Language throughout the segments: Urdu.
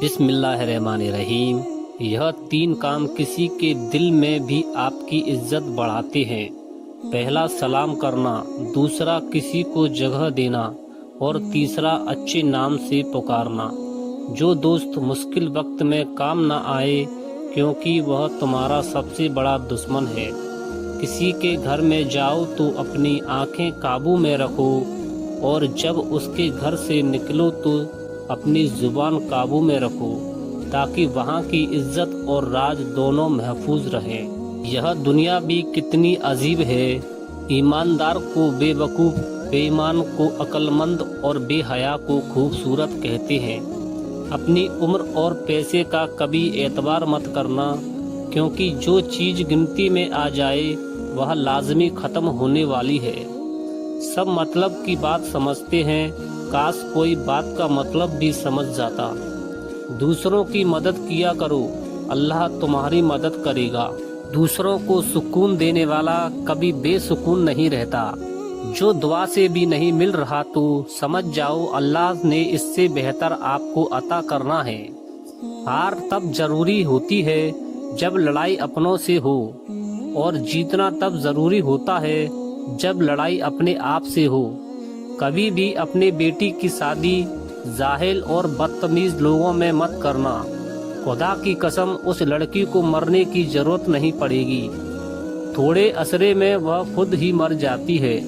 بسم اللہ الرحمن الرحیم۔ یہ 3 کام کسی کے دل میں بھی آپ کی عزت بڑھاتے ہیں۔ پہلا سلام کرنا، دوسرا کسی کو جگہ دینا اور تیسرا اچھے نام سے پکارنا۔ جو دوست مشکل وقت میں کام نہ آئے کیونکہ وہ تمہارا سب سے بڑا دشمن ہے۔ کسی کے گھر میں جاؤ تو اپنی آنکھیں قابو میں رکھو اور جب اس کے گھر سے نکلو تو اپنی زبان قابو میں رکھو تاکہ وہاں کی عزت اور راج دونوں محفوظ رہیں۔ یہ دنیا بھی کتنی عجیب ہے، ایماندار کو بے وقوف، بے ایمان کو عقل مند اور بے حیا کو خوبصورت کہتے ہیں۔ اپنی عمر اور پیسے کا کبھی اعتبار مت کرنا، کیونکہ جو چیز گنتی میں آ جائے وہ لازمی ختم ہونے والی ہے۔ سب مطلب کی بات سمجھتے ہیں، کاش کوئی بات کا مطلب بھی سمجھ جاتا۔ دوسروں کی مدد کیا کرو، اللہ تمہاری مدد کرے گا۔ دوسروں کو سکون دینے والا کبھی بے سکون نہیں رہتا۔ جو دعا سے بھی نہیں مل رہا تو سمجھ جاؤ اللہ نے اس سے بہتر آپ کو عطا کرنا ہے۔ ہار تب ضروری ہوتی ہے جب لڑائی اپنوں سے ہو، اور جیتنا تب ضروری ہوتا ہے جب لڑائی اپنے آپ سے ہو۔ کبھی بھی اپنے بیٹی کی شادی جاہل اور بدتمیز لوگوں میں مت کرنا۔ خدا کی قسم اس لڑکی کو مرنے کی ضرورت نہیں پڑے گی، تھوڑے عرصے میں وہ خود ہی مر جاتی ہے۔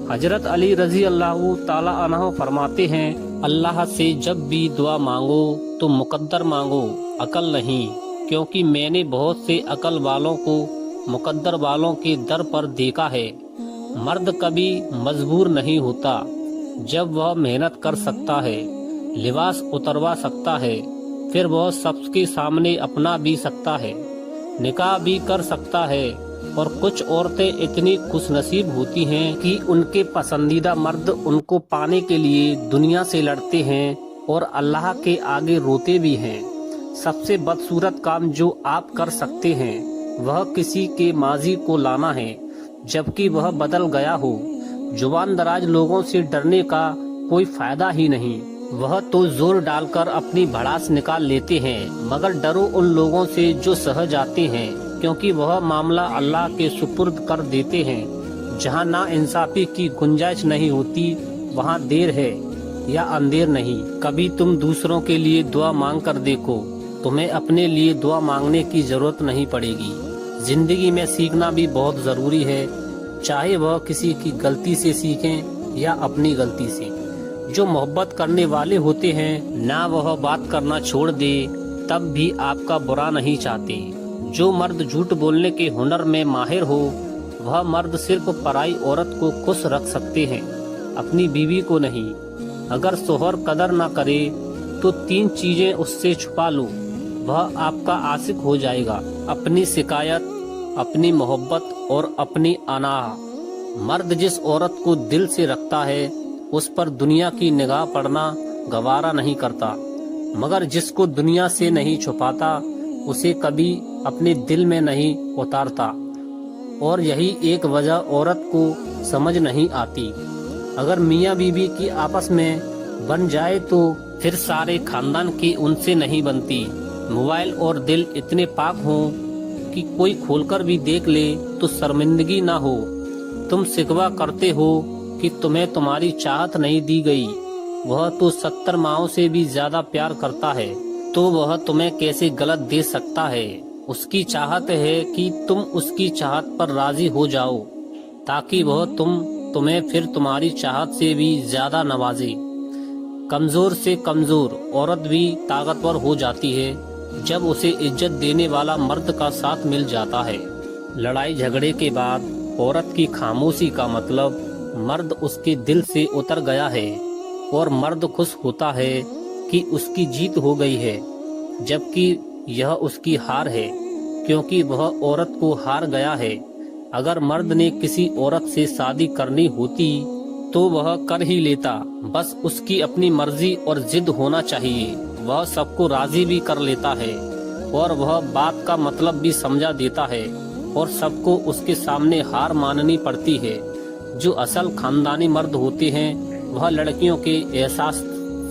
حضرت علی رضی اللہ تعالی عنہ فرماتے ہیں، اللہ سے جب بھی دعا مانگو تو مقدر مانگو، عقل نہیں، کیونکہ میں نے بہت سے عقل والوں کو مقدر والوں کے در پر دیکھا ہے۔ مرد کبھی مجبور نہیں ہوتا، جب وہ محنت کر سکتا ہے، لباس اتروا سکتا ہے، پھر وہ سب کے سامنے اپنا بھی سکتا ہے، نکاح بھی کر سکتا ہے۔ اور کچھ عورتیں اتنی خوش نصیب ہوتی ہیں کہ ان کے پسندیدہ مرد ان کو پانے کے لیے دنیا سے لڑتے ہیں اور اللہ کے آگے روتے بھی ہیں۔ سب سے بدصورت کام جو آپ کر سکتے ہیں وہ کسی کے ماضی کو لانا ہے جبکہ وہ بدل گیا ہو۔ زبان دراز لوگوں سے ڈرنے کا کوئی فائدہ ہی نہیں، وہ تو زور ڈال کر اپنی بھڑاس نکال لیتے ہیں، مگر ڈرو ان لوگوں سے جو سہ جاتے ہیں، کیونکہ وہ معاملہ اللہ کے سپرد کر دیتے ہیں۔ جہاں نا انصافی کی گنجائش نہیں ہوتی وہاں دیر ہے یا اندھیر نہیں۔ کبھی تم دوسروں کے لیے دعا مانگ کر دیکھو، تمہیں اپنے لیے دعا مانگنے کی ضرورت نہیں پڑے گی۔ زندگی میں سیکھنا بھی بہت ضروری ہے، چاہے وہ کسی کی غلطی سے سیکھیں یا اپنی غلطی سے۔ جو محبت کرنے والے ہوتے ہیں نہ وہ بات کرنا چھوڑ دے تب بھی آپ کا برا نہیں چاہتے۔ جو مرد جھوٹ بولنے کے ہنر میں ماہر ہو وہ مرد صرف پرائی عورت کو خوش رکھ سکتے ہیں، اپنی بیوی کو نہیں۔ اگر شوہر قدر نہ کرے تو 3 چیزیں اس سے چھپا لو، وہ آپ کا عاشق ہو جائے گا: اپنی شکایت، اپنی محبت اور اپنی انا۔ مرد جس عورت کو دل سے رکھتا ہے اس پر دنیا کی نگاہ پڑنا گوارا نہیں کرتا، مگر جس کو دنیا سے نہیں چھپاتا اسے کبھی اپنے دل میں نہیں اتارتا۔ اور یہی ایک وجہ عورت کو سمجھ نہیں آتی۔ اگر میاں بیوی کی آپس میں بن جائے تو پھر سارے خاندان کی ان سے نہیں بنتی۔ موبائل اور دل اتنے پاک ہوں کہ کوئی کھول کر بھی دیکھ لے تو شرمندگی نہ ہو۔ تم شکوہ کرتے ہو کہ تمہیں تمہاری چاہت نہیں دی گئی، وہ تو 70 ماؤں سے بھی زیادہ پیار کرتا ہے، تو وہ تمہیں کیسے غلط دے سکتا ہے؟ اس کی چاہت ہے کہ تم اس کی چاہت پر راضی ہو جاؤ تاکہ وہ تمہیں پھر تمہاری چاہت سے بھی زیادہ نوازے۔ کمزور سے کمزور عورت بھی طاقتور ہو جاتی ہے جب اسے عزت دینے والا مرد کا ساتھ مل جاتا ہے۔ لڑائی جھگڑے کے بعد عورت کی خاموشی کا مطلب مرد اس کے دل سے اتر گیا ہے، اور مرد خوش ہوتا ہے کہ اس کی جیت ہو گئی ہے، جبکہ یہ اس کی ہار ہے کیونکہ وہ عورت کو ہار گیا ہے۔ اگر مرد نے کسی عورت سے شادی کرنی ہوتی تو وہ کر ہی لیتا، بس اس کی اپنی مرضی اور ضد ہونا چاہیے۔ وہ سب کو راضی بھی کر لیتا ہے اور وہ بات کا مطلب بھی سمجھا دیتا ہے، اور سب کو اس کے سامنے ہار ماننی پڑتی ہے۔ جو اصل خاندانی مرد ہوتے ہیں وہ لڑکیوں کے احساس